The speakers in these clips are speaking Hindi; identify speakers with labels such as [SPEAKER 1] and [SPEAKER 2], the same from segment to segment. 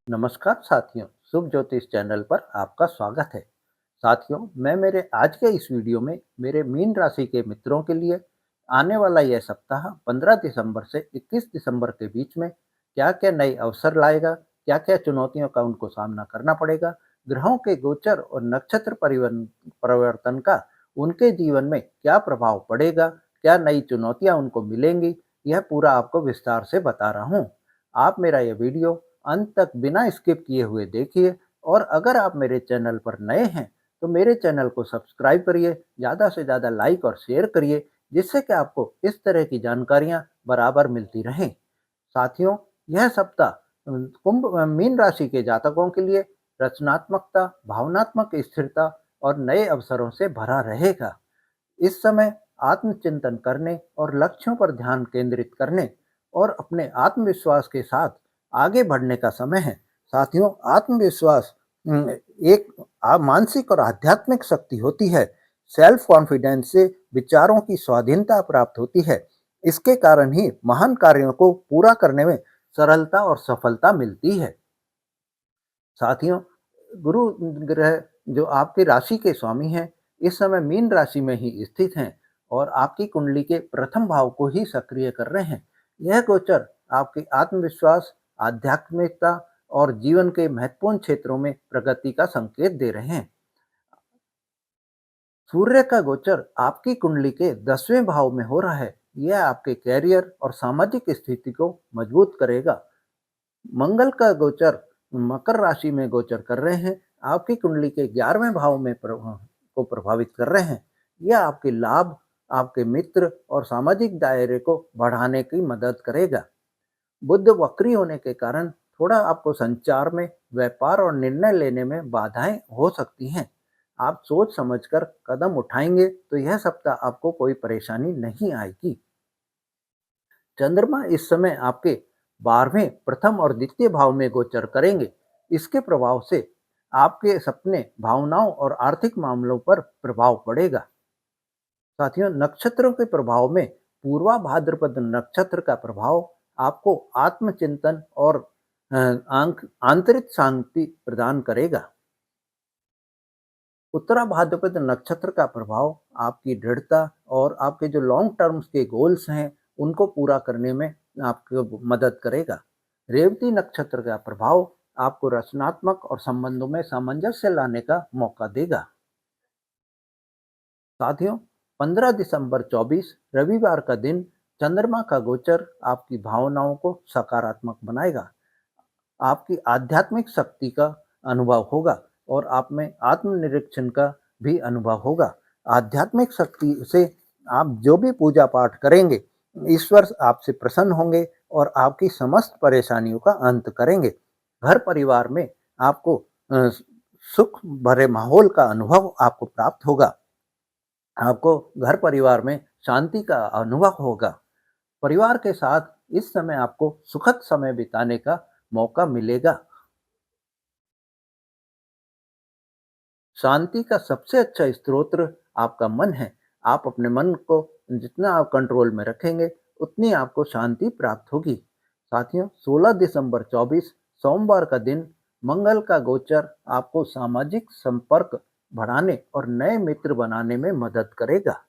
[SPEAKER 1] नमस्कार साथियों, शुभ ज्योतिष चैनल पर आपका स्वागत है। साथियों, मैं मेरे आज के इस वीडियो में मेरे मीन राशि के मित्रों के लिए आने वाला यह सप्ताह 15 दिसंबर से 21 दिसंबर के बीच में क्या-क्या नए अवसर लाएगा, क्या-क्या चुनौतियों का उनको सामना करना पड़ेगा, ग्रहों के गोचर और नक्षत्र परिवर्तन का उनके जीवन में क्या प्रभाव पड़ेगा, क्या नई चुनौतियां उनको मिलेंगी, यह पूरा आपको विस्तार से बता रहा हूँ। आप मेरा यह वीडियो अंत तक बिना स्किप किए हुए देखिए और अगर आप मेरे चैनल पर नए हैं तो मेरे चैनल को सब्सक्राइब करिए, ज़्यादा से ज़्यादा लाइक और शेयर करिए जिससे कि आपको इस तरह की जानकारियां बराबर मिलती रहें। साथियों, यह सप्ताह मीन राशि के जातकों के लिए रचनात्मकता, भावनात्मक स्थिरता और नए अवसरों से भरा रहेगा। इस समय आत्मचिंतन करने और लक्ष्यों पर ध्यान केंद्रित करने और अपने आत्मविश्वास के साथ आगे बढ़ने का समय है। साथियों, आत्मविश्वास एक मानसिक और आध्यात्मिक शक्ति होती है। सेल्फ कॉन्फिडेंस से विचारों की स्वाधीनता प्राप्त होती है। इसके कारण ही महान कार्यों को पूरा करने में सरलता और सफलता मिलती है। साथियों, गुरु ग्रह जो आपकी राशि के स्वामी हैं, इस समय मीन राशि में ही स्थित हैं और आपकी कुंडली के प्रथम भाव को ही सक्रिय कर रहे हैं। यह गोचर आपके आत्मविश्वास, आध्यात्मिकता और जीवन के महत्वपूर्ण क्षेत्रों में प्रगति का संकेत दे रहे हैं। सूर्य का गोचर आपकी कुंडली के 10वें भाव में हो रहा है। यह आपके कैरियर और सामाजिक स्थिति को मजबूत करेगा। मंगल का गोचर मकर राशि में गोचर कर रहे हैं, आपकी कुंडली के 11वें भाव में को प्रभावित कर रहे हैं। यह आपके लाभ, आपके मित्र और सामाजिक दायरे को बढ़ाने की मदद करेगा। बुध वक्री होने के कारण थोड़ा आपको संचार में, व्यापार और निर्णय लेने में बाधाएं हो सकती हैं। आप सोच समझकर कदम उठाएंगे तो यह सप्ताह आपको कोई परेशानी नहीं आएगी। चंद्रमा इस समय आपके 12वें प्रथम और द्वितीय भाव में गोचर करेंगे। इसके प्रभाव से आपके सपने, भावनाओं और आर्थिक मामलों पर प्रभाव पड़ेगा। साथियों, नक्षत्रों के प्रभाव में पूर्वा भाद्रपद नक्षत्र का प्रभाव आपको आत्मचिंतन और आंतरिक शांति प्रदान करेगा। उत्तरा भाद्रपद नक्षत्र का प्रभाव आपकी दृढ़ता और आपके जो लॉन्ग टर्म्स के गोल्स हैं उनको पूरा करने में आपको मदद करेगा। रेवती नक्षत्र का प्रभाव आपको रचनात्मक और संबंधों में सामंजस्य लाने का मौका देगा। साथियों, 15 दिसंबर 24 रविवार का दिन चंद्रमा का गोचर आपकी भावनाओं को सकारात्मक बनाएगा। आपकी आध्यात्मिक शक्ति का अनुभव होगा और आप में आत्मनिरीक्षण का भी अनुभव होगा। आध्यात्मिक शक्ति से आप जो भी पूजा पाठ करेंगे, ईश्वर आपसे प्रसन्न होंगे और आपकी समस्त परेशानियों का अंत करेंगे। घर परिवार में आपको सुख भरे माहौल का अनुभव आपको प्राप्त होगा। आपको घर परिवार में शांति का अनुभव होगा। परिवार के साथ इस समय आपको सुखद समय बिताने का मौका मिलेगा। शांति का सबसे अच्छा स्रोत आपका मन है। आप अपने मन को जितना आप कंट्रोल में रखेंगे, उतनी आपको शांति प्राप्त होगी। साथियों, 16 दिसंबर 24 सोमवार का दिन मंगल का गोचर आपको सामाजिक संपर्क बढ़ाने और नए मित्र बनाने में मदद करेगा।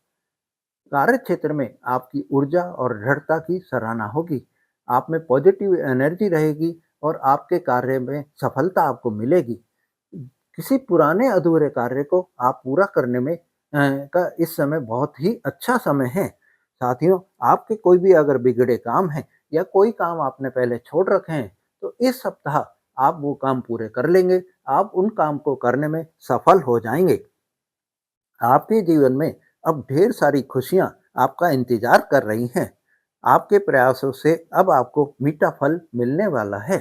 [SPEAKER 1] कार्य क्षेत्र में आपकी ऊर्जा और दृढ़ता की सराहना होगी। आप में पॉजिटिव एनर्जी रहेगी और आपके कार्य में सफलता आपको मिलेगी। किसी पुराने अधूरे कार्य को आप पूरा करने में का इस समय बहुत ही अच्छा समय है। साथियों, आपके कोई भी अगर बिगड़े काम हैं या कोई काम आपने पहले छोड़ रखे हैं, तो इस सप्ताह आप वो काम पूरे कर लेंगे। आप उन काम को करने में सफल हो जाएंगे। आपके जीवन में अब ढेर सारी खुशियां आपका इंतजार कर रही हैं। आपके प्रयासों से अब आपको मीठा फल मिलने वाला है।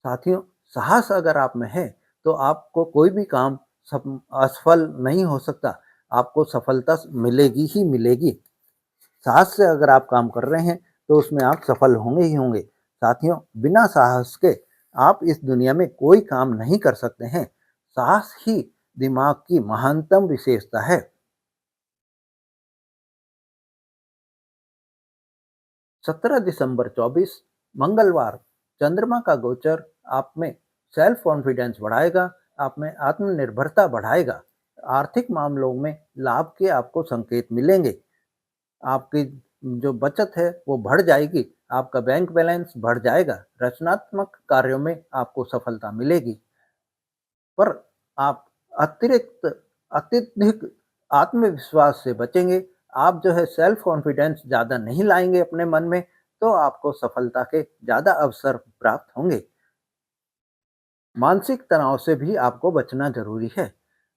[SPEAKER 1] साथियों, साहस अगर आप में है तो आपको कोई भी काम असफल नहीं हो सकता। आपको सफलता मिलेगी ही मिलेगी। साहस से अगर आप काम कर रहे हैं तो उसमें आप सफल होंगे ही होंगे। साथियों, बिना साहस के आप इस दुनिया में कोई काम नहीं कर सकते हैं। साहस ही दिमाग की महानतम विशेषता है। 17 दिसंबर 24 मंगलवार चंद्रमा का गोचर आप में सेल्फ कॉन्फिडेंस बढ़ाएगा, आप में आत्मनिर्भरता बढ़ाएगा। आर्थिक मामलों में लाभ के आपको संकेत मिलेंगे। आपकी जो बचत है वो बढ़ जाएगी, आपका बैंक बैलेंस बढ़ जाएगा, रचनात्मक कार्यों में आपको सफलता मिलेगी। पर आप अतिरिक्त अत्यधिक आत्मविश्वास से बचेंगे। आप जो है सेल्फ कॉन्फिडेंस ज़्यादा नहीं लाएँगे अपने मन में, तो आपको सफलता के ज़्यादा अवसर प्राप्त होंगे। मानसिक तनाव से भी आपको बचना ज़रूरी है।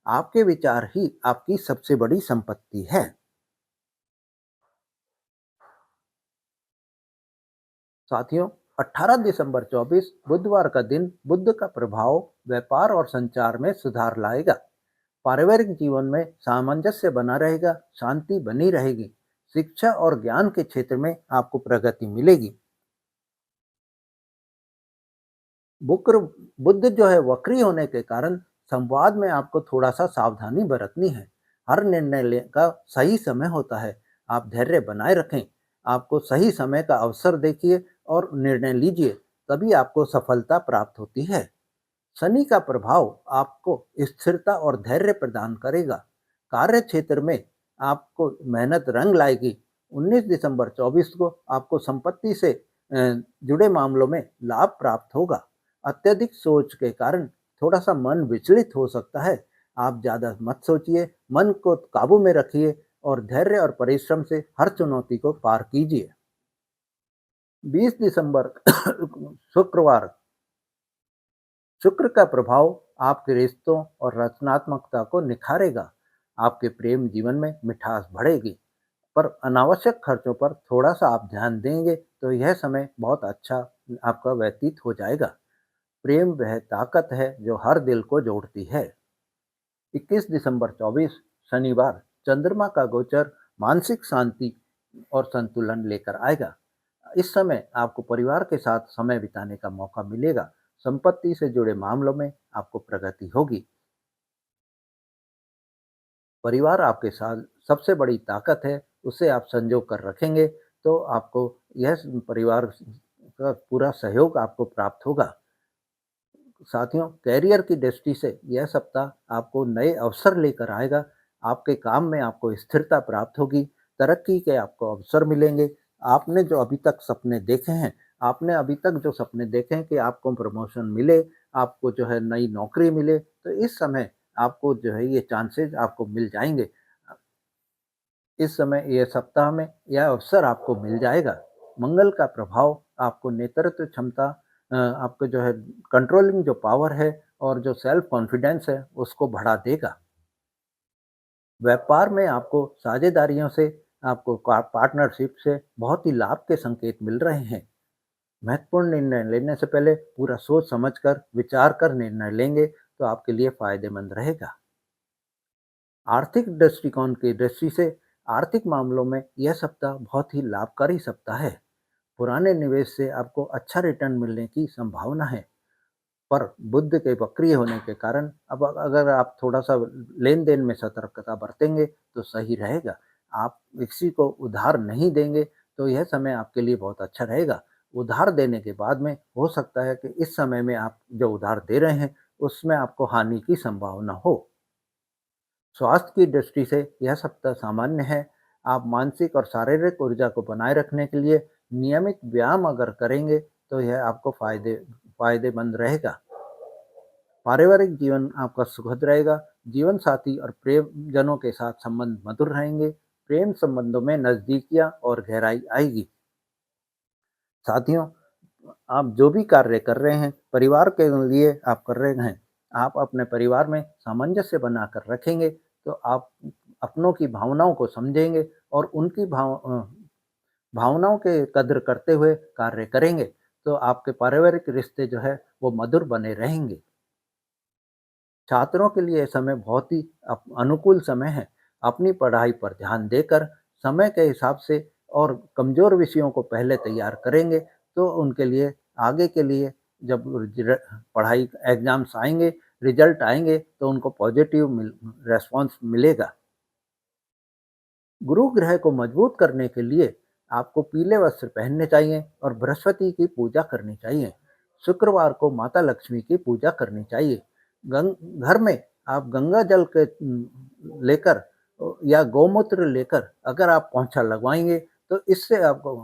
[SPEAKER 1] आपके विचार ही आपकी सबसे बड़ी संपत्ति है। साथियों, 18 दिसंबर 24 बुधवार का दिन बुध का प्रभाव व्यापार और संचार में सुधार लाएगा। पारिवारिक जीवन में सामंजस्य बना रहेगा, शांति बनी रहेगी। शिक्षा और ज्ञान के क्षेत्र में आपको प्रगति मिलेगी। बुक्र बुध जो है वक्री होने के कारण संवाद में आपको थोड़ा सा सावधानी बरतनी है। हर निर्णय ले का सही समय होता है। आप धैर्य बनाए रखें। आपको सही समय का अवसर देखिए और निर्णय लीजिए, तभी आपको सफलता प्राप्त होती है। शनि का प्रभाव आपको स्थिरता और धैर्य प्रदान करेगा। कार्य क्षेत्र में आपको मेहनत रंग लाएगी। 19 दिसंबर 24 को आपको संपत्ति से जुड़े मामलों में लाभ प्राप्त होगा। अत्यधिक सोच के कारण थोड़ा सा मन विचलित हो सकता है। आप ज़्यादा मत सोचिए, मन को काबू में रखिए और धैर्य और परिश्रम से हर चुनौती को पार कीजिए। 20 दिसंबर शुक्रवार, शुक्र का प्रभाव आपके रिश्तों और रचनात्मकता को निखारेगा। आपके प्रेम जीवन में मिठास बढ़ेगी, पर अनावश्यक खर्चों पर थोड़ा सा आप ध्यान देंगे तो यह समय बहुत अच्छा आपका व्यतीत हो जाएगा। प्रेम वह ताकत है जो हर दिल को जोड़ती है। 21 दिसंबर 24 शनिवार, चंद्रमा का गोचर मानसिक शांति और संतुलन लेकर आएगा। इस समय आपको परिवार के साथ समय बिताने का मौका मिलेगा। संपत्ति से जुड़े मामलों में आपको प्रगति होगी। परिवार आपके साथ सबसे बड़ी ताकत है, उसे आप संजो कर रखेंगे तो आपको यह परिवार का पूरा सहयोग आपको प्राप्त होगा। साथियों, करियर की दृष्टि से यह सप्ताह आपको नए अवसर लेकर आएगा। आपके काम में आपको स्थिरता प्राप्त होगी, तरक्की के आपको अवसर मिलेंगे। आपने जो अभी तक सपने देखे हैं, आपने अभी तक जो सपने देखे हैं कि आपको प्रमोशन मिले, आपको जो है नई नौकरी मिले, तो इस समय आपको जो है ये चांसेस आपको मिल जाएँगे। इस समय ये सप्ताह में यह अवसर आपको मिल जाएगा। मंगल का प्रभाव आपको नेतृत्व क्षमता आपको जो है कंट्रोलिंग जो पावर है और जो सेल्फ कॉन्फिडेंस है उसको बढ़ा देगा। व्यापार में आपको साझेदारियों से आपको पार्टनरशिप से बहुत ही लाभ के संकेत मिल रहे हैं। महत्वपूर्ण निर्णय लेने से पहले पूरा सोच समझकर विचार कर निर्णय लेंगे तो आपके लिए फायदेमंद रहेगा। आर्थिक दृष्टिकोण की दृष्टि से आर्थिक मामलों में यह सप्ताह बहुत ही लाभकारी सप्ताह है। पुराने निवेश से आपको अच्छा रिटर्न मिलने की संभावना है, पर बुध के वक्री होने के कारण अब अगर आप थोड़ा सा लेन देन में सतर्कता बरतेंगे तो सही रहेगा। आप किसी को उधार नहीं देंगे तो यह समय आपके लिए बहुत अच्छा रहेगा। उधार देने के बाद में हो सकता है कि इस समय में आप जो उधार दे रहे हैं उसमें आपको हानि की संभावना हो। स्वास्थ्य की दृष्टि से यह सप्ताह सामान्य है। आप मानसिक और शारीरिक ऊर्जा को बनाए रखने के लिए नियमित व्यायाम अगर करेंगे तो यह आपको फायदेमंद रहेगा। पारिवारिक जीवन आपका सुखद रहेगा। जीवन साथी और प्रियजनों के साथ संबंध मधुर रहेंगे। प्रेम संबंधों में नजदीकियां और गहराई आएगी। साथियों, आप जो भी कार्य कर रहे हैं, परिवार के लिए आप कर रहे हैं, आप अपने परिवार में सामंजस्य बनाकर रखेंगे, तो आप अपनों की भावनाओं को समझेंगे और उनकी भावनाओं के कद्र करते हुए कार्य करेंगे, तो आपके पारिवारिक रिश्ते जो है वो मधुर बने रहेंगे। छात्रों के लिए समय बहुत ही अनुकूल समय है। अपनी पढ़ाई पर ध्यान देकर समय के हिसाब से और कमज़ोर विषयों को पहले तैयार करेंगे तो उनके लिए आगे के लिए जब पढ़ाई एग्ज़ाम्स आएँगे, रिजल्ट आएँगे तो उनको पॉजिटिव रिस्पॉन्स मिलेगा। गुरु ग्रह को मजबूत करने के लिए आपको पीले वस्त्र पहनने चाहिए और बृहस्पति की पूजा करनी चाहिए। शुक्रवार को माता लक्ष्मी की पूजा करनी चाहिए। घर में आप गंगा जल के लेकर या गौमूत्र लेकर अगर आप पोंछा लगवाएँगे तो इससे आपको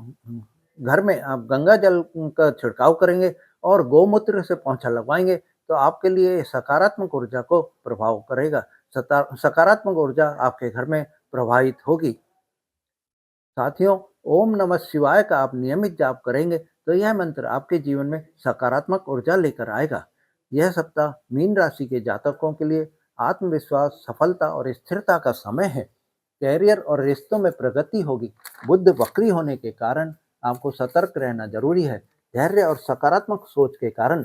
[SPEAKER 1] घर में आप गंगा जल का छिड़काव करेंगे और गौमूत्र से पोंछा लगवाएँगे तो आपके लिए सकारात्मक ऊर्जा को प्रभाव करेगा। सकारात्मक ऊर्जा आपके घर में प्रवाहित होगी। साथियों, ओम नमः शिवाय का आप नियमित जाप करेंगे तो यह मंत्र आपके जीवन में सकारात्मक ऊर्जा लेकर आएगा। यह सप्ताह मीन राशि के जातकों के लिए आत्मविश्वास, सफलता और स्थिरता का समय है। कैरियर और रिश्तों में प्रगति होगी। बुध वक्री होने के कारण आपको सतर्क रहना जरूरी है। धैर्य और सकारात्मक सोच के कारण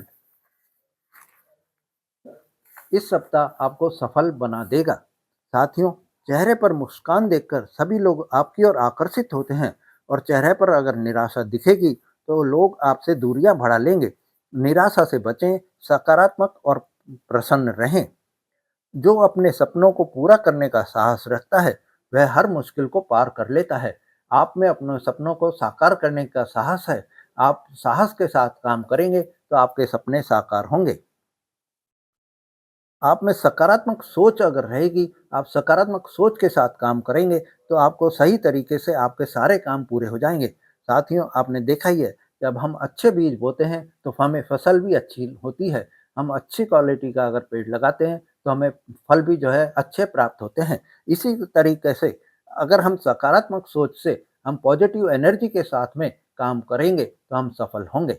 [SPEAKER 1] इस सप्ताह आपको सफल बना देगा। साथियों, चेहरे पर मुस्कान देखकर सभी लोग आपकी ओर आकर्षित होते हैं और चेहरे पर अगर निराशा दिखेगी तो लोग आपसे दूरियां बढ़ा लेंगे। निराशा से बचें, सकारात्मक और प्रसन्न रहें। जो अपने सपनों को पूरा करने का साहस रखता है वह हर मुश्किल को पार कर लेता है। आप में अपने सपनों को साकार करने का साहस है। आप साहस के साथ काम करेंगे तो आपके सपने साकार होंगे। आप में सकारात्मक सोच अगर रहेगी, आप सकारात्मक सोच के साथ काम करेंगे तो आपको सही तरीके से आपके सारे काम पूरे हो जाएँगे। साथियों, आपने देखा ही है जब हम अच्छे बीज बोते हैं तो हमें फसल भी अच्छी होती है। हम अच्छी क्वालिटी का अगर पेड़ लगाते हैं तो हमें फल भी जो है अच्छे प्राप्त होते हैं। इसी तरीके से अगर हम सकारात्मक सोच से हम पॉजिटिव एनर्जी के साथ में काम करेंगे तो हम सफल होंगे।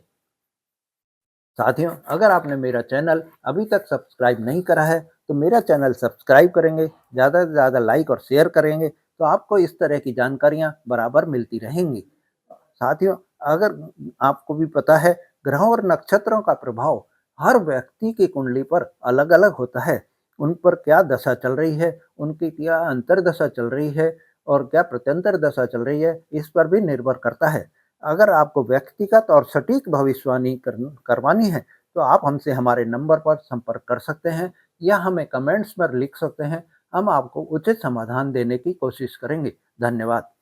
[SPEAKER 1] साथियों, अगर आपने मेरा चैनल अभी तक सब्सक्राइब नहीं करा है तो मेरा चैनल सब्सक्राइब करेंगे, ज़्यादा से ज़्यादा लाइक और शेयर करेंगे तो आपको इस तरह की जानकारियाँ बराबर मिलती रहेंगी। साथियों, अगर आपको भी पता है ग्रहों और नक्षत्रों का प्रभाव हर व्यक्ति की कुंडली पर अलग-अलग होता है। उन पर क्या दशा चल रही है, उनकी क्या अंतर्दशा चल रही है और क्या प्रत्यंतर दशा चल रही है, इस पर भी निर्भर करता है। अगर आपको व्यक्तिगत और सटीक भविष्यवाणी करवानी है तो आप हमसे हमारे नंबर पर संपर्क कर सकते हैं या हमें कमेंट्स पर लिख सकते हैं। हम आपको उचित समाधान देने की कोशिश करेंगे। धन्यवाद।